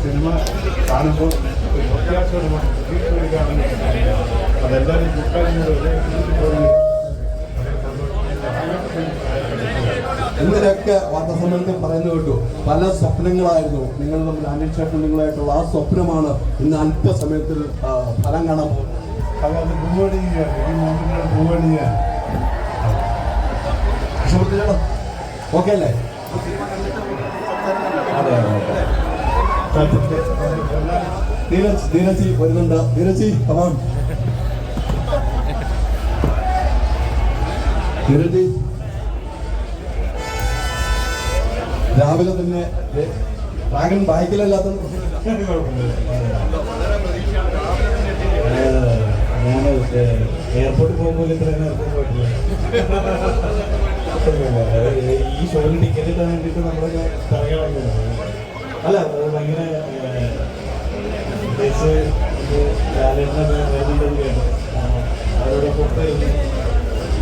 Cinema കാണുമ്പോൾ അതെല്ലാവരും ഇന്നലെയൊക്കെ വാർത്താസമ്മേളനത്തിൽ പറയുന്നത് കേട്ടു, പല സ്വപ്നങ്ങളായിരുന്നു നിങ്ങൾ നമ്മൾ അന്വേഷിച്ച നിങ്ങളായിട്ടുള്ള ആ സ്വപ്നമാണ് ഇന്ന് അല്പസമയത്തിൽ ഫലം കാണാൻ പോകുന്നത്. അത് ഓക്കെ അല്ലേ? ധീരജി വരുന്നുണ്ട്. ധീരജി കമാൺ. ധീരജി രാവിലെ തന്നെ ഡ്രാഗൺ ബൈക്കിലല്ലാത്ത ഞാൻ എയർപോർട്ടിൽ പോകുമ്പോൾ ഇത്ര നേരത്തെ പോയിട്ടില്ല. ഈ ഷോയിൽ ടിക്കറ്റ് ഇട്ടാൻ വേണ്ടിയിട്ട് നമ്മളൊക്കെ തറകളാണ്. അല്ല ഭയങ്കര അവരോടൊപ്പം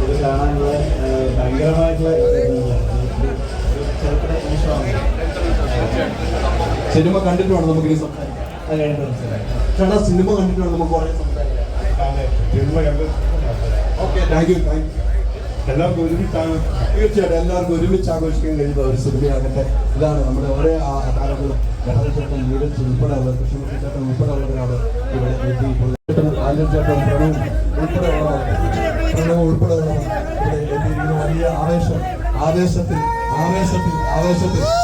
ഇത് കാണാനുള്ള ഭയങ്കരമായിട്ടുള്ള സിനിമ കണ്ടിട്ട് വേണം നമുക്ക് ഇനി സംസാരിക്കാം. സിനിമ കണ്ടിട്ട് വേണം നമുക്ക് കുറേ സംസാരിക്കാം. Okay, thank you. എല്ലാവർക്കും ഒരുമിച്ചാണ്, തീർച്ചയായിട്ടും എല്ലാവർക്കും ഒരുമിച്ച് ആഘോഷിക്കാൻ കഴിയുന്ന ഒരു സിനിമയാകട്ടെ. ഇതാണ് നമ്മുടെ ഓരോ താരങ്ങളും ചേട്ടൻ നീരജ് ഉൾപ്പെടെയുള്ള കൃഷ്ണമൂർത്തി ചേട്ടൻ ഉൾപ്പെടെയുള്ളവരാണ് ഇവിടെ എത്തിയിട്ടുള്ളത്. ആലൻ ചേട്ടൻ പ്രണവ് ഉൾപ്പെടെയുള്ളവർ ഇവിടെ എത്തിയിരിക്കുന്ന വലിയ ആവേശത്തിൽ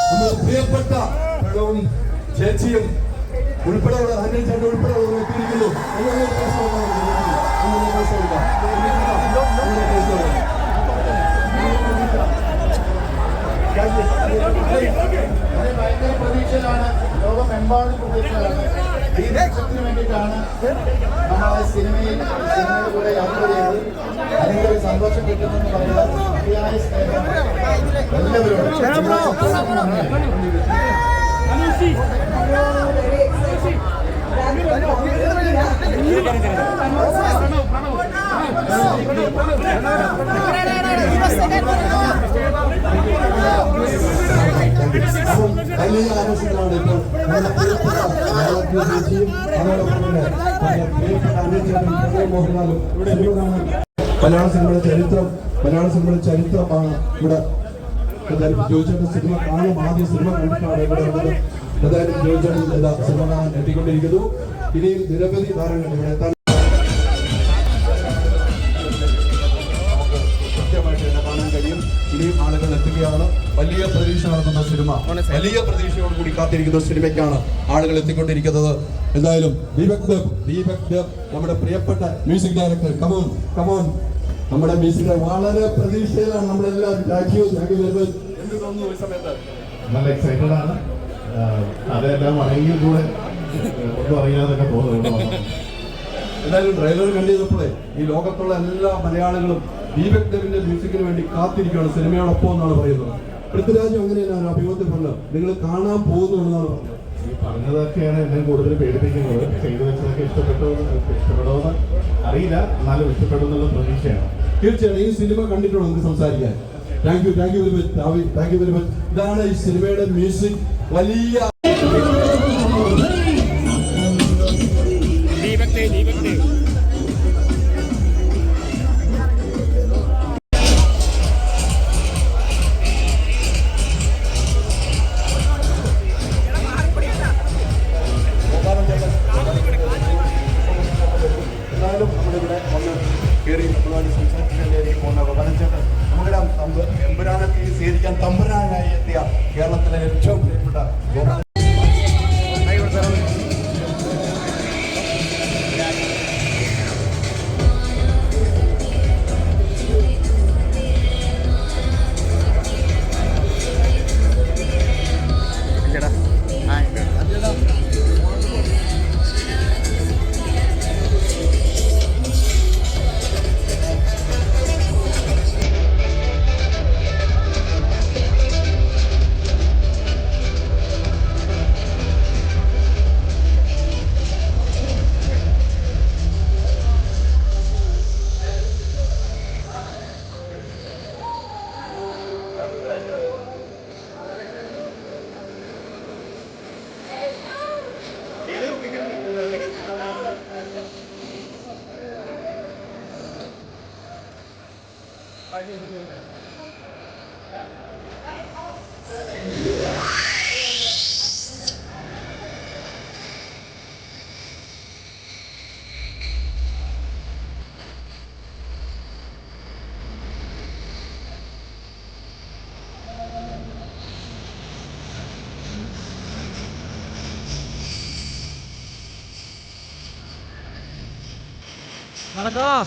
നമ്മുടെ പ്രിയപ്പെട്ട പ്രണവും ചേച്ചിയും ഉൾപ്പെടെയുള്ള ആലൻ ചേട്ടൻ ഉൾപ്പെടെയുള്ളവർ എത്തിയിരിക്കുന്നു. ഭയങ്കര പ്രതീക്ഷയിലാണ്, ലോകമെമ്പാടും പ്രതീക്ഷയിലാണ്. ഈ ലക്ഷ്യത്തിന് വേണ്ടിയിട്ടാണ് നമ്മൾ സിനിമയുടെ കൂടെ യാത്ര ചെയ്ത് അല്ലെങ്കിൽ ഒരു സന്തോഷം കിട്ടുമെന്ന് പറയുന്നത് അതിയായ സ്നേഹം വലിയ ആലോചനകളാണ് ഇപ്പോൾ മോഹൻലാലും മലയാള സിനിമയുടെ ചരിത്രമാണ് ഇവിടെ ജോയിച്ചേട്ടൻ സിനിമ കാണും ആദ്യം സിനിമ കണ്ടിട്ടാണ് ഇവിടെ ഉള്ളത്. എന്തായാലും ജോയിച്ചേട്ടൻ സിനിമ കാണാൻ എത്തിക്കൊണ്ടിരിക്കുന്നു. ഇനിയും നിരവധി താരങ്ങൾ ഇവിടെ എത്താൻ ഇനിയും ആളുകൾ എത്തുകയാണ്. വലിയ പ്രതീക്ഷ നടത്തുന്ന സിനിമ, വലിയ പ്രതീക്ഷയോടുകൂടി കാത്തിരിക്കുന്ന സിനിമയ്ക്കാണ് ആളുകൾ എത്തിക്കൊണ്ടിരിക്കുന്നത്. എന്തായാലും ദീപക് ദേവ് നമ്മുടെ പ്രിയപ്പെട്ട മ്യൂസിക് ഡയറക്ടർ, കമോൺ നമ്മുടെ മ്യൂസിക് വളരെ പ്രതീക്ഷയിലാണ് നമ്മളെല്ലാവരും. എന്ത് തോന്നുന്നു ഈ സമയത്ത്? നല്ല എക്സൈറ്റഡ് ആണ്. അതെല്ലാം അറിയെങ്കിൽ കൂടെ ഒന്നും അറിയാതൊക്കെ തോന്നുന്നു. എന്തായാലും ട്രെയിലർ കണ്ടിരുന്നപ്പോഴേ ഈ ലോകത്തുള്ള എല്ലാ മലയാളികളും ദീപക് ദേവിന്റെ മ്യൂസിക്കിന് വേണ്ടി കാത്തിരിക്കുകയാണ് സിനിമയോടൊപ്പം എന്നാണ് പറയുന്നത്. പൃഥ്വിരാജ് അങ്ങനെയാണ് അഭിമുഖത്തിൽ പറഞ്ഞത്, നിങ്ങൾ കാണാൻ പോകുന്നു എന്നാണ് പറഞ്ഞത്. ഈ പറഞ്ഞതൊക്കെയാണ് എന്നെ കൂടുതൽ പേടിപ്പിക്കുന്നത്. ചെയ്തു വെച്ചതൊക്കെ ഇഷ്ടപ്പെടുമെന്ന് അറിയില്ല, എന്നാലും ഇഷ്ടപ്പെടുന്നുള്ള പ്രതീക്ഷയാണ്. തീർച്ചയായും ഈ സിനിമ കണ്ടിട്ടുണ്ടോ നമുക്ക് സംസാരിക്കാൻ? Thank you very much. ഇതാണ് ഈ സിനിമയുടെ മ്യൂസിക്. വലിയ നമ്മളിവിടെ വന്ന് കയറി നമ്മളോട് സംസാരിക്കാൻ പോകുന്ന ഗോപാലൻചേട്ടൻ നമ്മുടെ എമ്പുരാനൊക്കെ സ്വീകരിക്കാൻ തമ്പുരാനായി എത്തിയ കേരളത്തിലെ ഏറ്റവും പ്രിയപ്പെട്ട ഗോപാലൻ. നടക്കാം